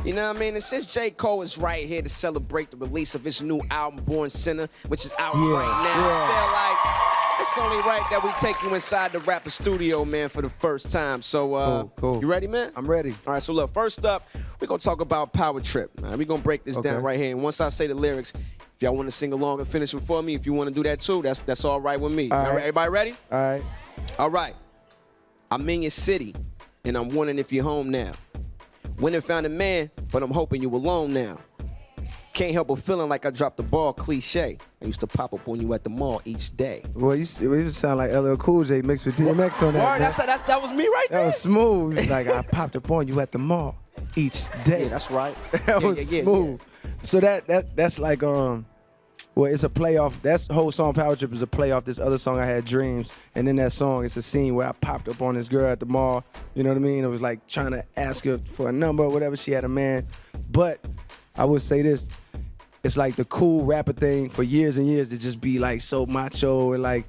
You know what I mean? And since J. Cole is right here to celebrate the release of his new album, Born Sinner, which is out right now, I feel like it's only right that we take you inside the rapper studio, man, for the first time. So, cool. You ready, man? I'm ready. All right, so look, first up, we're going to talk about Power Trip. We're going to break this down right here. And once I say the lyrics, if y'all want to sing along and finish it for me, if you want to do that too, that's all right with me. All right. Everybody ready? All right. All right. I'm in your city, and I'm wondering if you're home now. Went and found a man, but I'm hoping you alone now. Can't help but feeling like I dropped the ball, cliche. I used to pop up on you at the mall each day. Well, you sound like LL Cool J mixed with DMX on that. Word, that was me right there. That was smooth. Like, I popped up on you at the mall each day. Yeah, that's right. That was smooth. Yeah. So that's like well, it's a playoff. That whole song, Power Trip, is a playoff. This other song, I Had Dreams. And in that song, it's a scene where I popped up on this girl at the mall. You know what I mean? It was like trying to ask her for a number or whatever. She had a man. But I would say this. It's like the cool rapper thing for years and years to just be like so macho and like,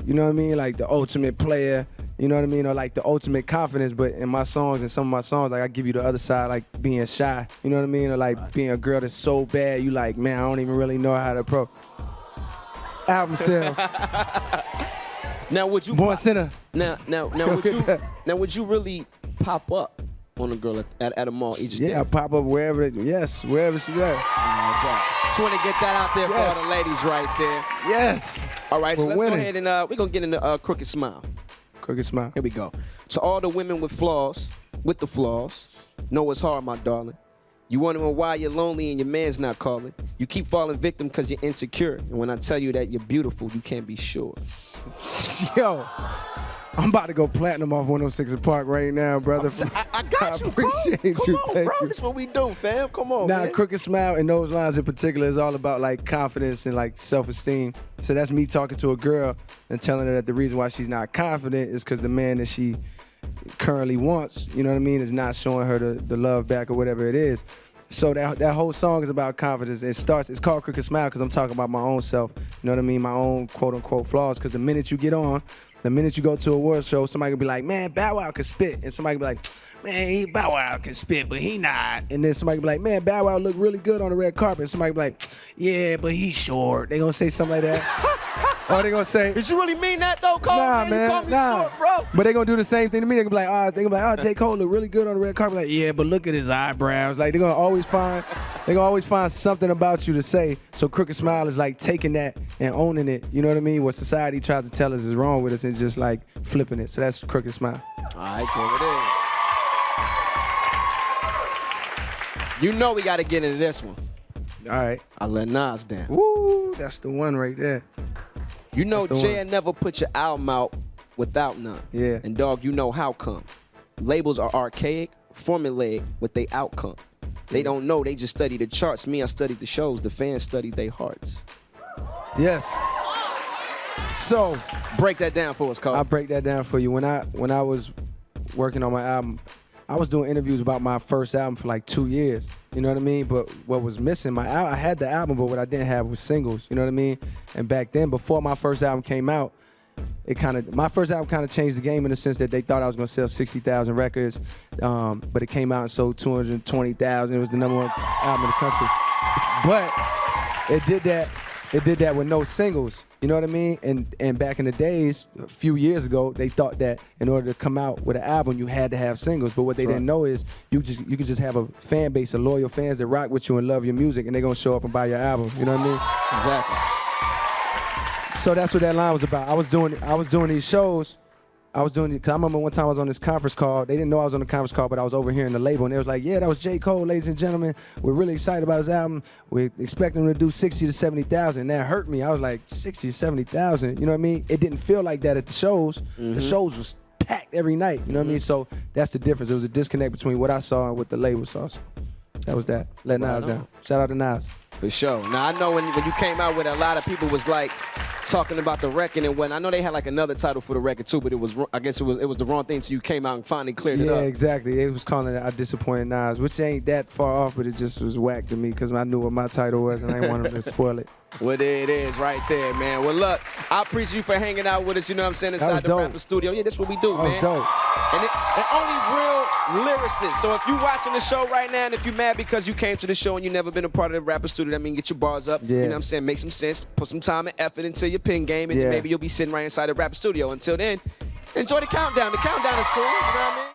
you know what I mean? Like the ultimate player, you know what I mean? Or like the ultimate confidence. But in my songs and some of my songs, like I give you the other side, like being shy, you know what I mean? Or like being a girl that's so bad, you like, man, I don't even really know how to approach. Album sales. Now would you Born Sinner. Now would you really pop up on a girl at a mall each day? Yeah, I pop up wherever wherever she's at. Just want to get that out there for all the ladies right there. Yes. All right, so let's go ahead and we're going to get into Crooked Smile. Crooked Smile. Here we go. To all the women with the flaws, know it's hard, my darling. You wondering why you're lonely and your man's not calling. You keep falling victim because you're insecure. And when I tell you that you're beautiful, you can't be sure. Yo, I'm about to go platinum off 106 & Park right now, brother. I got you, appreciate you. Come on, Thank bro. you. This is what we do, fam. Come on, man. Crooked Smile and those lines in particular is all about like confidence and like self-esteem. So that's me talking to a girl and telling her that the reason why she's not confident is because the man that she currently wants, you know what I mean, is not showing her the love back or whatever it is. So that whole song is about confidence. It's called Crooked Smile because I'm talking about my own self, you know what I mean, my own quote-unquote flaws, because the minute you get on, the minute you go to a award show, somebody can be like, man, Bow Wow can spit. And somebody can be like, man, Bow Wow can spit, but he not. And then somebody can be like, man, Bow Wow look really good on the red carpet. And somebody can be like, yeah, but he's short. They gonna say something like that. Or they gonna say, did you really mean that though, Cole? Nah, man. You call me short, bro. But they gonna do the same thing to me. They gonna be like, J. Cole look really good on the red carpet. Like, yeah, but look at his eyebrows. Like, they gonna always find something about you to say. So Crooked Smile is like taking that and owning it. You know what I mean? What society tries to tell us is wrong with us and just like flipping it. So that's Crooked Smile. All right, there it is. You know we gotta get into this one. All right. I let Nas down. Woo, that's the one right there. You know Jay never put your album out without none. Yeah. And dog, you know how come. Labels are archaic, formulaic with their outcome. They don't know, they just study the charts. Me, I studied the shows. The fans studied their hearts. Yes. So break that down for us, Cole. I'll break that down for you. When I was working on my album, I was doing interviews about my first album for like 2 years. You know what I mean? But what was missing, I had the album, but what I didn't have was singles. You know what I mean? And back then, before my first album came out, my first album kind of changed the game in the sense that they thought I was gonna sell 60,000 records, but it came out and sold 220,000. It was the #1 album in the country. But it did that with no singles. You know what I mean? And back in the days, a few years ago, they thought that in order to come out with an album, you had to have singles. But what they didn't know is you could just have a fan base of loyal fans that rock with you and love your music, and they're gonna show up and buy your album. You know what I mean? Exactly. So that's what that line was about. I was doing these shows. Cause I remember one time I was on this conference call. They didn't know I was on the conference call, but I was over here in the label, and they was like, yeah, that was J. Cole, ladies and gentlemen. We're really excited about his album. We're expecting him to do 60 to 70,000. And that hurt me. I was like, 60 to 70,000. You know what I mean? It didn't feel like that at the shows. Mm-hmm. The shows was packed every night. You know what I mean? So that's the difference. There was a disconnect between what I saw and what the label saw. So that was that. Let Nas down. Shout out to Nas. For sure. Now, I know when you came out with it, a lot of people was like talking about the record and when I know they had like another title for the record too, but I guess it was the wrong thing, so you came out and finally cleared it up. Yeah, exactly. It was calling it I Disappointed Nas, which ain't that far off, but it just was whack to me because I knew what my title was and I didn't want them to spoil it. Well, there it is right there, man. Well, look, I appreciate you for hanging out with us, you know what I'm saying, inside the Rapper Studio. Yeah, that's what we do, man. That was dope. And only real lyricists. So if you watching the show right now and if you're mad because you came to the show and you never been a part of the Rapper Studio, that mean get your bars up. Yeah. You know what I'm saying? Make some sense. Put some time and effort into your pen game and maybe you'll be sitting right inside the Rapper Studio. Until then, enjoy the countdown. The countdown is cool. You know what I mean?